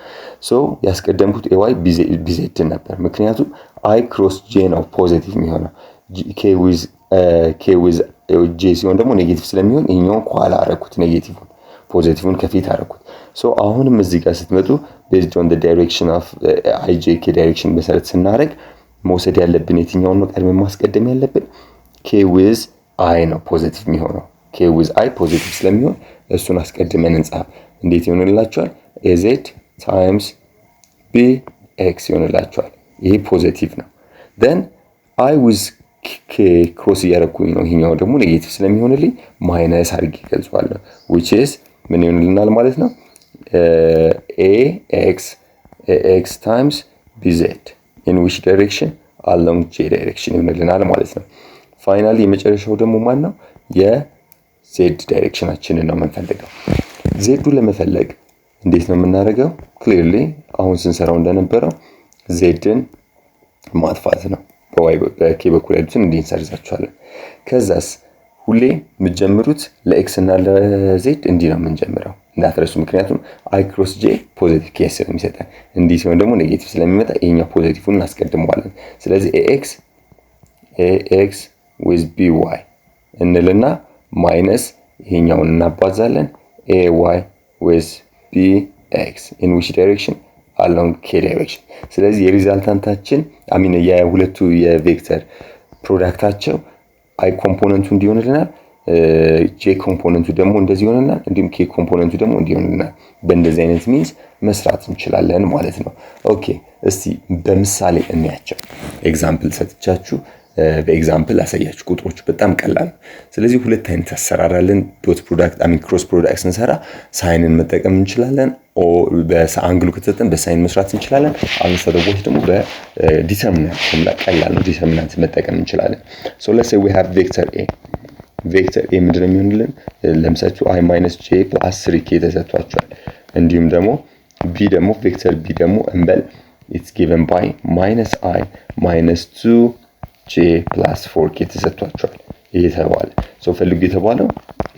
A: ሶ ያስቀደምኩት ay bz ነበር፣ ምክንያቱም i cross j ነው ፖዚቲቭ የሚሆነው። k with j ሲሆን ደግሞ ኔጌቲቭ ስለሚሆን ይሄኛውን ኋላ አረኩት፣ ኔጌቲቭን ፖዚቲቭን ከፊት አረኩት። ሶ አሁንም እዚህ ጋር ስትመጡ based on the direction of i j k direction መሰረት ስናደርግ መውሰድ ያለብን የትኛውን ነው ቀድመን ማስቀደም ያለብን? k with i ነው ፖዚቲቭ የሚሆነው። k with i ፖዚቲቭ ስለሚሆን እሱን አስቀድመን እንጻፍ። እንዴት ይሆንላችኋል? az times bx ይሆንላችኋል። ይሄ ፖዚቲቭ ነው። then i with k ክሮስ እያደረኩኝ ነው። ይሄኛው ደግሞ ኔጌቲቭ ስለሚሆንልኝ ማይነስ አድርጌ ገልጿለሁ which is ምን ይሆንልናል ማለት ነው? ax times bz in which direction? along j direction ይሆንልናል ማለት ነው። ፋይናሊ የመጨረሻው ደግሞ ማን ነው? የz ዳይሬክሽናችንን ነው የምንፈልገው። zን ለመፈለግ እንዴት ነው የምናደርገው? ክሊርሊ አሁን ስንሰራው እንደነበረው zን ማጥፋት ነው። በk በኩል ያሉትን እንዲንሰርዛቸዋለን። ከዛስ ሁሌ የምትጀምሩት ለx እና ለz እንዲህ ነው የምንጀምረው እንዳትረሱ። ምክንያቱም i cross j ፖዚቲቭ ኬስ ስለሚሰጠን፣ እንዲህ ሲሆን ደግሞ ኔጌቲቭ ስለሚመጣ ይሄኛው ፖዚቲቭን እናስቀድመዋለን። ስለዚህ ax with by እንልና ማይነስ ይሄኛውን እናባዛለን ay with bx in which direction? along k direction። ስለዚህ የሪዛልታንታችን የሁለቱ የቬክተር ፕሮዳክታቸው i ኮምፖነንቱ እንዲሆንልናል፣ j ኮምፖነንቱ ደግሞ እንደዚህ ይሆንልናል፣ እንዲሁም k ኮምፖነንቱ ደግሞ እንዲሆንልናል። በእንደዚህ አይነት ሚንስ መስራት እንችላለን ማለት ነው። ኦኬ እስቲ በምሳሌ እንያቸው። ኤግዛምፕል ሰጥቻችሁ በኤግዛምፕል አሳያችሁ። ቁጥሮቹ በጣም ቀላል ነው። ስለዚህ ሁለት አይነት አሰራር አለን። ዶት ፕሮዳክት ክሮስ ፕሮዳክት ስንሰራ ሳይንን መጠቀም እንችላለን፣ በአንግሉ ከተሰጠን በሳይን መስራት እንችላለን። አንስተደቦች ደግሞ በዲተርሚናንት formula ቀላል ነው፣ ዲተርሚናንት መጠቀም እንችላለን። so let's say we have vector a ምንድነው የሚሆንልን? ለምሳሌ i - j + 3k ተሰጥቷቸዋል። እንዲሁም ደግሞ ቢ ደግሞ ቬክተር ቢ ደግሞ እንበል it's given by minus I minus 2j plus 4k ተሰጥቷቸዋል የተባለ ሶ ፈልጉ የተባለው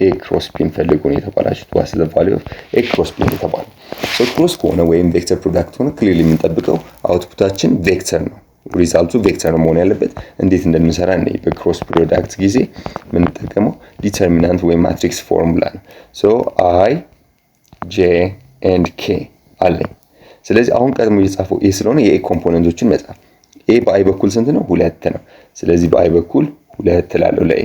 A: a cross b ፈልጉ ነው የተባላችሁት was the value of a cross b የተባለው ሶ cross ከሆነ ወይም ቬክተር ፕሮዳክት ሆነ ክሊርሊ የምንጠብቀው አውትፑታችን ቬክተር ነው ሪዛልቱ ቬክተር ነው መሆን ያለበት እንዴት እንደምንሰራ ነው በክሮስ ፕሮዳክት ጊዜ የምንጠቀመው ዲተርሚናንት ወይ ማትሪክስ ፎርሙላ ነው ሶ I j and k አለኝ ስለዚህ አሁን ቀድሞ እየጻፈው a ስለሆነ የa ኮምፖነንቶችን መጻፍ a በi በኩል ስንት ነው 2 ነው ስለዚህ በi በኩል 2 ላለው ለa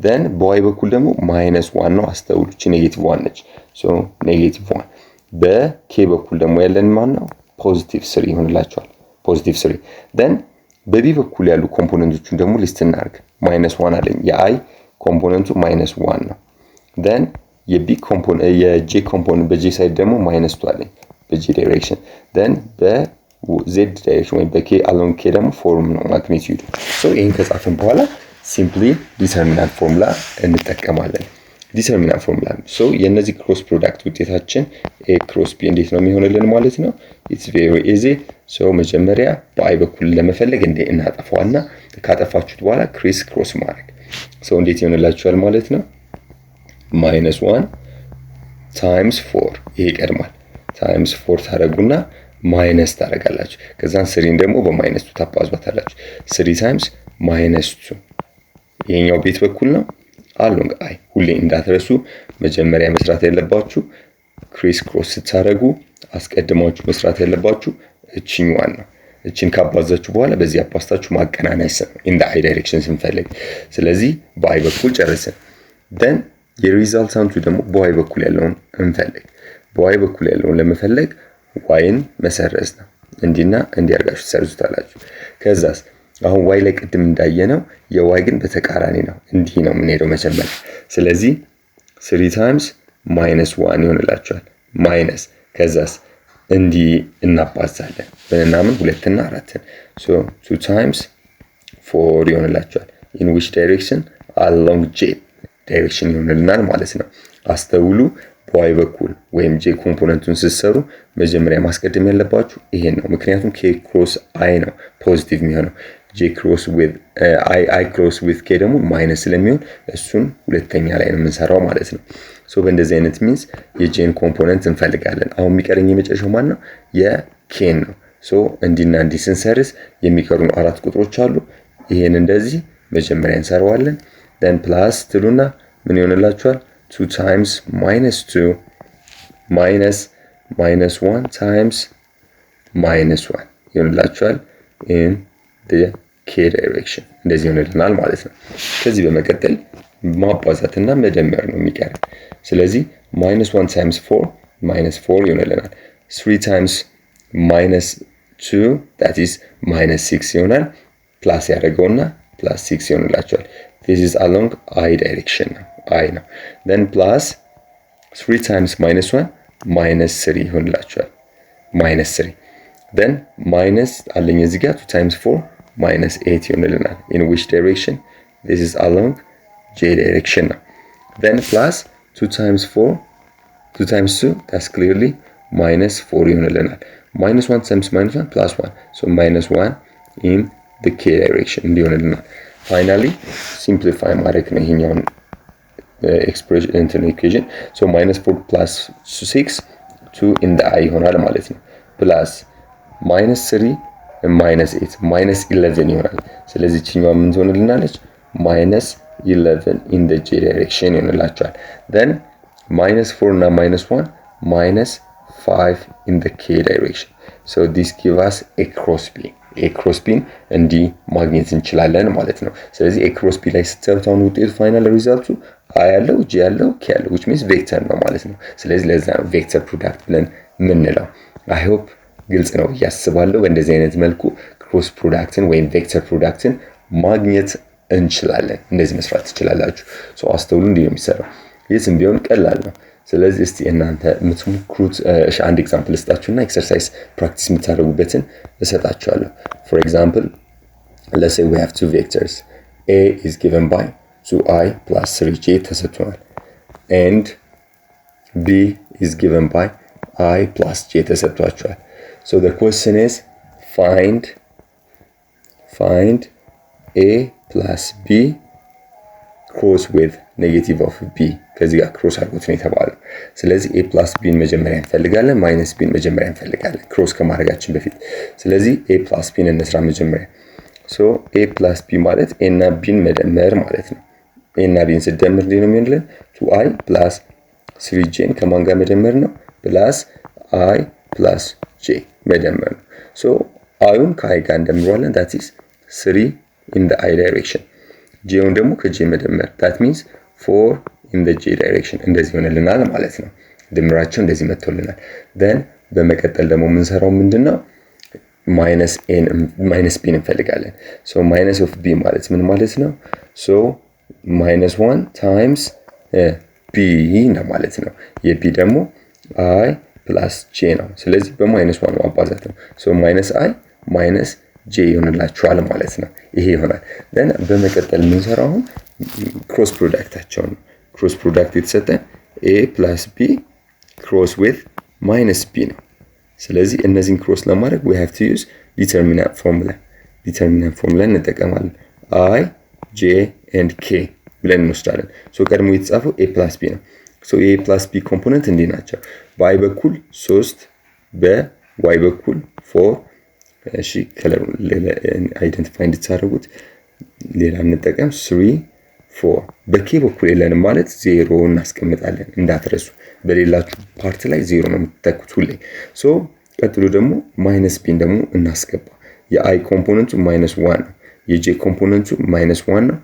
A: then በy በኩል ደግሞ -1 ነው አስተውሉ እቺ ኔጌቲቭ 1 ነች ሶ ኔጌቲቭ 1 በk በኩል ደግሞ ያለን ማን ነው ፖዚቲቭ 3 ይሆንላችኋል ፖዚቲቭ 3 then በb በኩል ያሉ ኮምፖነንቶችን ደግሞ ሊስት እናርግ -1 አለኝ የi ኮምፖነንቱ -1 ነው then የb ኮምፖነንት የj ኮምፖነንት በj ሳይድ ደግሞ -2 አለኝ በj ዳይሬክሽን then በz ዳይሬክሽን ወይ በk along k ደግሞ ፎርም ነው ማግኒቲዩድ ሶ ይሄን ከጻፈን በኋላ simply ዲተርሚናንት ፎርሙላ እንጠቀማለን ዲተርሚናንት ፎርሙላ ሶ የነዚህ ክሮስ ፕሮዳክት ውጤታችን a cross b እንዴት ነው የሚሆንልን ማለት ነው it's very easy ሶ መጀመሪያ በi በኩል ለመፈለግ እናጠፋውና ካጠፋችሁት በኋላ ክሪስ ክሮስ ማድረግ ሶ እንዴት ይሆንላችኋል ማለት ነው -1 times 4 ይሄ ይቀድማል times 4 ታረጉና ማይነስ ታረጋላችሁ ከዛን 3 ደግሞ በማይነስ 2 ታባዙታላችሁ 3 times -2 ይሄኛው ቤት በኩል ነው along I ሁሌ እንዳትረሱ መጀመሪያ መስራት ያለባችሁ ክሪስ ክሮስ ታረጉ አስቀድማችሁ መስራት ያለባችሁ እቺኛዋን ነው እቺን ካባዛችሁ በኋላ በዚህ አፓስታችሁ ማቀናነስ ነው in the I direction ስንፈልግ ስለዚህ በi በኩል ጨርሰን then የሪዛልታንቱ ደግሞ በy በኩል ያለውን እንፈልግ በy በኩል ያለውን ለመፈለግ yን መሰረዝ ነው እንዲና እንዲያርጋችሁ ሰርዙታላችሁ ከዛስ አሁን y ላይ ቅድም እንዳየነው የy ግን በተቃራኒ ነው እንዲህ ነው የምንሄደው መጀመሪያ ስለዚህ 3 times -1 ይሆንላችኋል ማይነስ ከዛስ እንዲህ እናባዛለን በእናምን 2 እና 4 so 2 times 4 ይሆንላችኋል in which direction along j ዳይሬክሽን ይሆንልናል ማለት ነው አስተውሉ በy በኩል ወይም j ኮምፖነንቱን ሲሰሩ መጀመሪያ ማስቀደም ያለባችሁ ይሄን ነው ምክንያቱም k cross I ነው ፖዚቲቭ የሚሆነው j cross with I cross with k ደግሞ ማይነስ ስለሚሆን እሱን ሁለተኛ ላይ ነው የምንሰራው ማለት ነው ሶ በእንደዚህ አይነት ሚንስ የjን ኮምፖነንት እንፈልጋለን አሁን የሚቀረኝ የመጨረሻው ማን ነው የk ነው ሶ እንዲና እንዲ ስንሰርስ የሚቀሩን አራት ቁጥሮች አሉ ይሄን እንደዚህ መጀመሪያ እንሰራዋለን then plus ትሉና ምን ይሆንላችኋል 2 times -2 minus -1 times -1 ይሆንላችኋል in the k direction እንደዚህ ይሆንልናል ማለት ነው ከዚህ በመቀጠል ማባዛትና መደመር ነው የሚቀር ስለዚህ -1 times 4 -4 ይሆንልናል 3 times -2 that is -6 ይሆናል ፕላስ ያደርገውና +6 ይሆንላችኋል this is along I direction I ነው then plus 3 times -1 -3 ይሆንላችኋል -3 then minus አለኝ እዚህ ጋር 2 times 4 -8 ይሆንልናል in which direction this is along j direction ነው then plus 2 times 4 2 times 2 that's clearly -4 ይሆንልናል -1 times -1 plus 1 so -1 in the k direction እንዲሆንልናል finally simplify ማድረግ ነው ይሄኛውን expression into equation so -4 plus 6 2 in the I ይሆናል ማለት ነው plus -3 and -8 -11 ይሆናል ስለዚህ እቺኛው ምን ትሆንልናለች -11 in the j direction ይሆንላችኋል then -4 እና -1 -5 in the k direction so this give us a cross b a cross b እንዲህ ማግኘት እንችላለን ማለት ነው ስለዚህ a cross b ላይ ስትሰሩታውን ውጤቱ ፋይናል ሪዛልቱ I ያለው j ያለው k ያለው which means ቬክተር ነው ማለት ነው ስለዚህ ለዛ ቬክተር ፕሮዳክት ብለን ምንለው I hope ግልጽ ነው ያስባለሁ በእንደዚህ አይነት መልኩ ክሮስ ፕሮዳክትን ወይም ቬክተር ፕሮዳክትን ማግኘት እንችላለን እንደዚህ መስራት ትችላላችሁ ሶ አስተውሉ እንዴ ነው የሚሰራው የትም ቢሆን ቀላል ነው ስለዚህ እስቲ እናንተ የምትሞክሩት አንድ ኤግዛምፕል ልስጣችሁና ኤክሰርሳይዝ ፕራክቲስ የምታደርጉበትን እሰጣችኋለሁ for example let's say we have two vectors a is given by 2i plus 3j ተሰጥቷል and b is given by I plus j ተሰጥቷቸዋል so the question is find a plus b cross with negative of b ከዚህ ጋር cross አድርጎት ነው የተባለው ስለዚህ a plus b መጀመሪያ እንፈልጋለን minus b መጀመሪያ እንፈልጋለን cross ከማድረጋችን በፊት ስለዚህ a plus b እንስራ መጀመሪያ so a plus b ማለት a እና b መደመር ማለት ነው a እና b ሲደመር ነው የሚሆንልን 2i plus 3j ከማን ጋር መደመር ነው plus I plus j መደመር ነው so iውን ከi ጋር እንደምረዋለን that is 3 in the I direction j ውን ደግሞ ከj መደመር that means 4 in the j direction እንደዚህ ሆነልናል ማለት ነው ድምራቸው እንደዚህ መጥቶልናል then በመቀጠል ደግሞ የምንሰራው ምንድነው minus b እንፈልጋለን so minus of b ማለት ምን ማለት ነው so -1 times b ነው ማለት ነው የb ደግሞ I plus j ነው ስለዚህ በ-1 ማባዛት ነው so -i minus j ይሆንላችኋል ማለት ነው ይሄ ይሆናል then በመቀጠል የምንሰራው cross productአቸው ነው cross product የተሰጠ a plus b cross with minus b ነው ስለዚህ እነዚህን cross ለማድረግ we have to use determinant formula እንጠቀማለን I j and k ብለን እንወስዳለን so ቀድሞ የተጻፈው a plus b ነው so a plus b component እንዲህ ናቸው በi በኩል 3 በy በኩል 4 እሺ ከለር አይደንቲፋይ እንድታደርጉት ሌላ እንጠቀም 3 4 በk በኩል የለንም ማለት 0 እናስቀምጣለን እንዳትረሱ በሌላችሁ ፓርት ላይ 0 ነው የምትተኩት ሁሌ so ቀጥሎ ደግሞ -b ደግሞ እናስገባ የi ኮምፖነንቱ -1 ነው የj ኮምፖነንቱ -1 ነው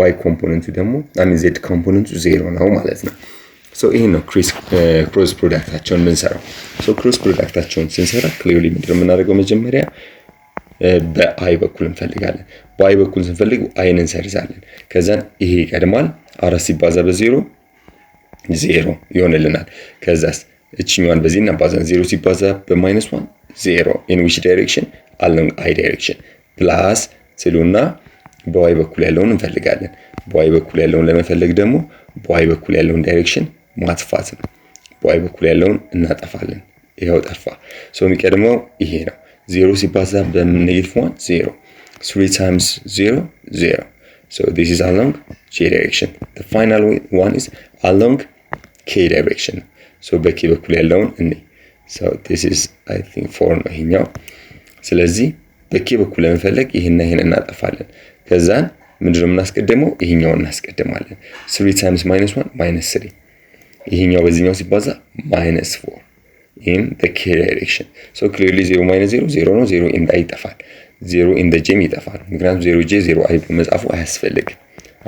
A: y ኮምፖነንቱ ደግሞ z ኮምፖነንቱ 0 ነው ማለት ነው so ይሄ ነው cross productአቸውን እንሰራው so cross productአቸውን ስንሰራ clearly ምንድነው የምናደርገው መጀመሪያ በi በኩል እንፈልጋለን በi በኩል ስንፈልግ i እንሰርዛለን ከዛን ይሄ ይቀድማል 4 ሲባዛ በ0 0 ይሆንልናል ከዛስ እቺኛዋን በዚህ እናባዛን 0 ሲባዛ በ-1 0 in which direction along I direction plus ስሉና በy በኩል ያለውን እንፈልጋለን በy በኩል ያለውን ለመፈለግ ደግሞ በy በኩል ያለውን ዳይሬክሽን ማጥፋት ነው በy በኩል ያለውን እናጠፋለን ይሄው ጠፋ so የሚቀድመው ይሄ ነው 0 ሲባዛ በ-1 0 3 times 0 0 so this is along j direction the final one is along k direction so በk በኩል ያለውን እኔ so this is I think 4 ነው ይሄኛው ስለዚህ በk በኩል ለመፈለግ ይሄን እናጠፋለን ከዛን ምንድነው የምናስቀድመው ይሄኛውን እናስቀድማለን 3 times -1 -3 ይሄኛው በዚህኛው ሲባዛ -4 in the k direction so clearly 0 0 0 ነው 0 in the I ይጠፋል 0 in the j ይጠፋል ምክንያቱም 0j 0i መጻፉ አያስፈልግም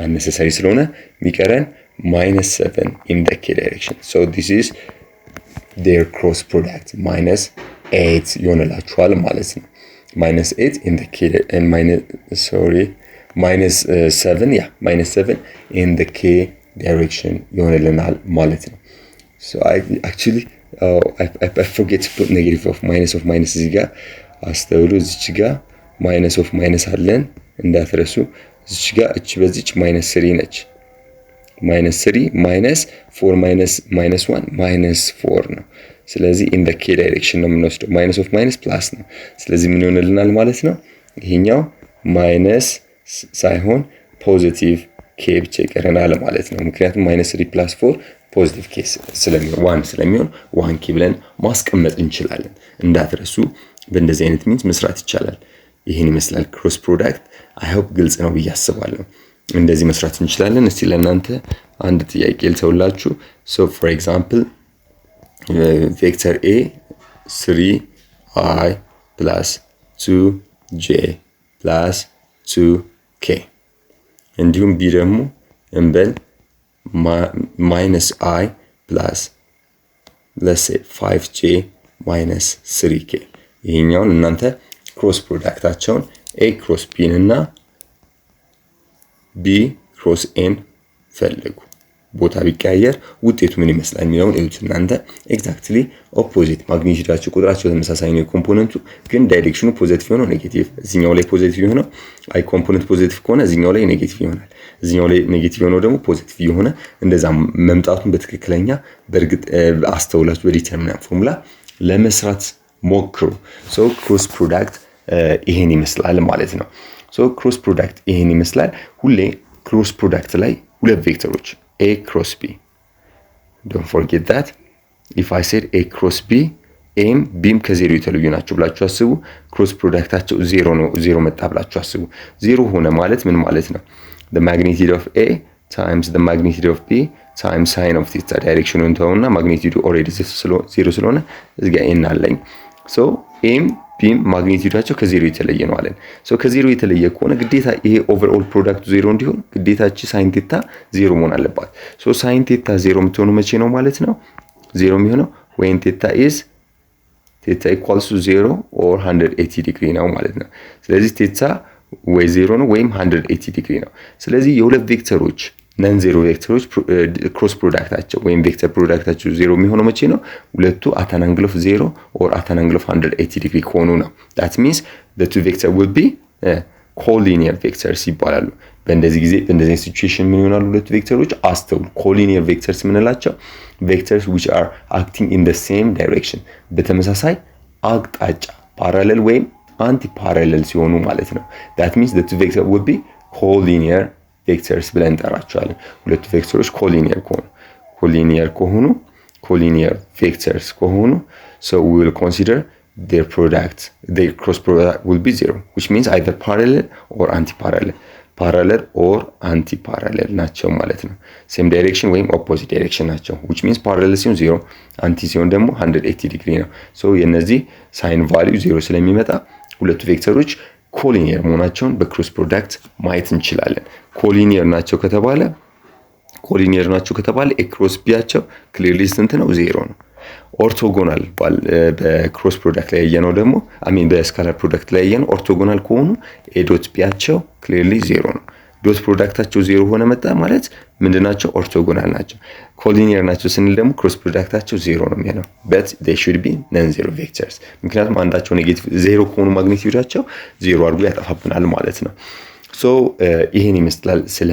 A: unnecessary ስለሆነ የሚቀረን -7 in the k direction so this is their cross product -8 ይሆንላችኋል ማለት ነው -8 in the k and -7 yeah -7 in the k direction ይሆንልናል ማለት ነው so I actually I forget to put negative of minus እዚህ ጋር አስተውሉ እዚህ ጋር minus of minus አለን እንዳትረሱ እዚህ ጋር እቺ በዚች -3 ነች -3 -4 -1 -4 ነው ስለዚህ in the k direction ነው የምንወስደው minus of minus plus ነው ስለዚህ ምን ይሆንልናል ማለት ነው ይሄኛው ማይነስ ሳይሆን ፖዚቲቭ k ብቻ ይቀረናል ማለት ነው ምክንያቱም -3 + 4 ፖዚቲቭ k ስለሚሆን 1 ስለሚሆን 1k ብለን ማስቀመጥ እንችላለን እንዳትረሱ በእንደዚህ አይነት ሚንስ መስራት ይቻላል ይሄን ይመስላል cross product I hope ግልጽ ነው ብያስባለሁ እንደዚህ መስራት እንችላለን እስቲ ለእናንተ አንድ ጥያቄ ልተውላችሁ so for example vector a 3i plus 2j plus 2k እንዲሁም b ደግሞ እንበል -i plus let's say 5j minus 3k ይሄኛውን እናንተ cross productአቸውን a cross b እና b cross n ፈልጉ ቦታ ቢቀያየር ውጤቱ ምን ይመስላል የሚለውን እዩት እናንተ። ኤግዛክትሊ ኦፖዚት ማግኒቲዩዳቸው ቁጥራቸው ተመሳሳይ ነው የኮምፖነንቱ ግን ዳይሬክሽኑ ፖዚቲቭ ሆኖ ኔጌቲቭ እዚህኛው ላይ ፖዚቲቭ የሆነው አይ ኮምፖነንት ፖዚቲቭ ከሆነ እዚህኛው ላይ ኔጌቲቭ ይሆናል እዚህኛው ላይ ኔጌቲቭ የሆነው ደግሞ ፖዚቲቭ የሆነ እንደዛ መምጣቱን በትክክለኛ በርግጥ አስተውላችሁ በዲተርሚናንት ፎርሙላ ለመስራት ሞክሩ። ሶ ክሮስ ፕሮዳክት ይሄን ይመስላል ማለት ነው። ሶ ክሮስ ፕሮዳክት ይሄን ይመስላል። ሁሌ ክሮስ ፕሮዳክት ላይ ሁለት ቬክተሮች a cross b, don't forget that. if I said a cross b ኤም ቢም ከዜሮ የተለዩ ናቸው ብላችሁ አስቡ። ክሮስ ፕሮዳክታቸው ዜሮ ነው ዜሮ መጣ ብላችሁ አስቡ። ዜሮ ሆነ ማለት ምን ማለት ነው? the magnitude of a times the magnitude of b times sin of theta ዳይሬክሽኑን ተውና ማግኒቲዩዱ ኦሬዲ ዜሮ ስለሆነ እዚህ ጋር ኤን አለኝ። ሶ ኤም ቢም ማግኒቲዩዳቸው ከዜሮ የተለየ ነው አለን። ሶ ከዜሮ የተለየ ከሆነ ግዴታ ይሄ ኦቨርኦል ፕሮዳክቱ ዜሮ እንዲሆን ግዴታች ሳይን ቴታ ዜሮ መሆን አለባት። ሶ ሳይን ቴታ ዜሮ የምትሆነው መቼ ነው ማለት ነው? ዜሮ የሚሆነው when theta is theta equals to 0 or 180 ዲግሪ ነው ማለት ነው። ስለዚህ ቴታ ወይ ዜሮ ነው ወይም 180 ዲግሪ ነው። ስለዚህ የሁለት ቬክተሮች ነን ዜሮ ቬክተሮች ክሮስ ፕሮዳክታቸው ወይም ቬክተር ፕሮዳክታቸው ዜሮ የሚሆነው መቼ ነው? ሁለቱ at an angle of 0 or at an angle of 180 ዲግሪ ከሆኑ ነው። that means the two vector will be collinear vectors ይባላሉ። በእንደዚህ ጊዜ በእንደዚህ ሲቹዌሽን ምን ይሆናሉ? ሁለቱ ቬክተሮች አስተውሉ። collinear vectors ምንላቸው? vectors which are acting in the same direction በተመሳሳይ አቅጣጫ parallel ወይም anti parallel ሲሆኑ ማለት ነው። that means the two vector will be collinear ቬክተርስ ብለን እንጠራቸዋለን። ሁለቱ ቬክተሮች ኮሊኒየር ቬክተርስ ከሆኑ so we will consider their cross product will be zero, which means either parallel or anti-parallel ናቸው ማለት ነው። same direction ወይም opposite direction ናቸው, which means parallel ሲሆን 0 anti ሲሆን ደግሞ 180 ዲግሪ ነው። so የነዚህ ሳይን ቫልዩ 0 ስለሚመጣ ሁለቱ ቬክተሮች ኮሊኒየር መሆናቸውን በክሮስ ፕሮዳክት ማየት እንችላለን። ኮሊኒየር ናቸው ከተባለ ኤክሮስ ቢያቸው ክሊርሊ ስንት ነው? 0 ነው። ኦርቶጎናል በክሮስ ፕሮዳክት ላይ ያየነው ደግሞ በስካላር ፕሮዳክት ላይ ያየነው ኦርቶጎናል ከሆኑ ኤ ዶት ቢያቸው ክሊርሊ 0 ነው። ዶት ፕሮዳክታቸው 0 ሆነ መጣ ማለት ምንድናቸው? ኦርቶጎናል ናቸው። ኮሊኒየር ናቸው ስንል ደግሞ ክሮስ ፕሮዳክታቸው 0 ነው የሚሆነው but they should be non-zero vectors ምክንያቱም አንዳቸው ኔጌቲቭ 0 ከሆኑ ማግኒቲዩዳቸው 0 አድርጎ ያጠፋብናል ማለት ነው። ሶ ይሄን ይመስላል ስለ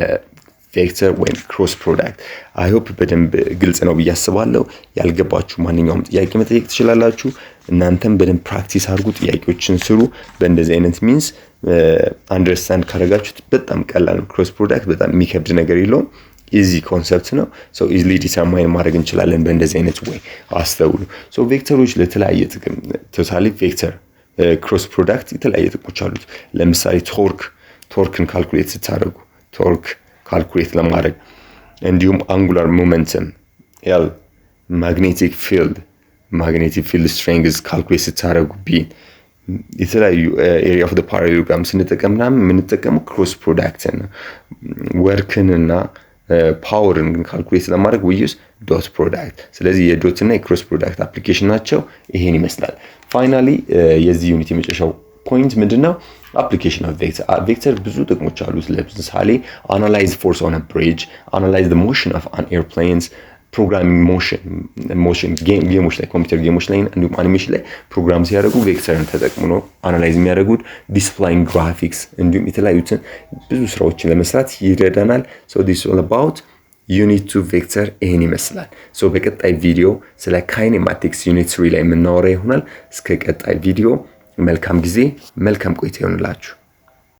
A: ቬክተር ወይም ክሮስ ፕሮዳክት። አይ ሆፕ በደንብ ግልጽ ነው ብዬ አስባለሁ። ያልገባችሁ ማንኛውም ጥያቄ መጠየቅ ትችላላችሁ። እናንተም በደንብ ፕራክቲስ አድርጉ፣ ጥያቄዎችን ስሩ። በእንደዚህ አይነት ሚንስ አንደርስታንድ ካደረጋችሁት በጣም ቀላል ነው። ክሮስ ፕሮዳክት በጣም የሚከብድ ነገር የለውም። ኢዚ ኮንሰፕት ነው። ሶ ኢዚሊ ዲተርማይን ማድረግ እንችላለን በእንደዚህ አይነት ወይ አስተውሉ። ሶ ቬክተሮች ለተለያየ ጥቅም ቶታሊ ቬክተር ክሮስ ፕሮዳክት የተለያየ ጥቅሞች አሉት። ለምሳሌ ቶርክን ካልኩሌት ስታደርጉ ቶርክ ካልኩሌት ለማድረግ እንዲሁም አንጉላር ሞመንተም ኤል ማግኔቲክ ፊልድ ስትሬንግዝ ካልኩሌት ስታደርጉ ቢ የተለያዩ ኤሪያ ኦፍ ዘ ፓራሌሎግራም ስንጠቀም የምንጠቀመው ክሮስ ፕሮዳክትን ነው። ወርክንና ፓወርን ግን ካልኩሌት ለማድረግ we use ዶት ፕሮዳክት። ስለዚህ የዶት እና የክሮስ ፕሮዳክት አፕሊኬሽን ናቸው። ይሄን ይመስላል። ፋይናሊ የዚህ ዩኒት የመጨረሻው ፖይንት ምንድነው? application of vector ብዙ ጥቅሞች አሉት። ለምሳሌ analyze force on a bridge, analyze the motion of an airplanes, programming motion ጌሞች ላይ ኮምፒውተር ጌሞች ላይ እንዲሁም አኒሜሽን ላይ ፕሮግራም ሲያደርጉ ቬክተርን ተጠቅሞ ነው አናላይዝ የሚያደርጉት። ዲስፕላይንግ ግራፊክስ እንዲሁም የተለያዩትን ብዙ ስራዎችን ለመስራት ይረዳናል። so this is all about unit 2 vector ይሄን ይመስላል። so በቀጣይ ቪዲዮ ስለ ካይኔማቲክስ ዩኒት 3 ላይ የምናወራ ይሆናል። እስከ ቀጣይ ቪዲዮ መልካም ጊዜ መልካም ቆይታ ይሁንላችሁ።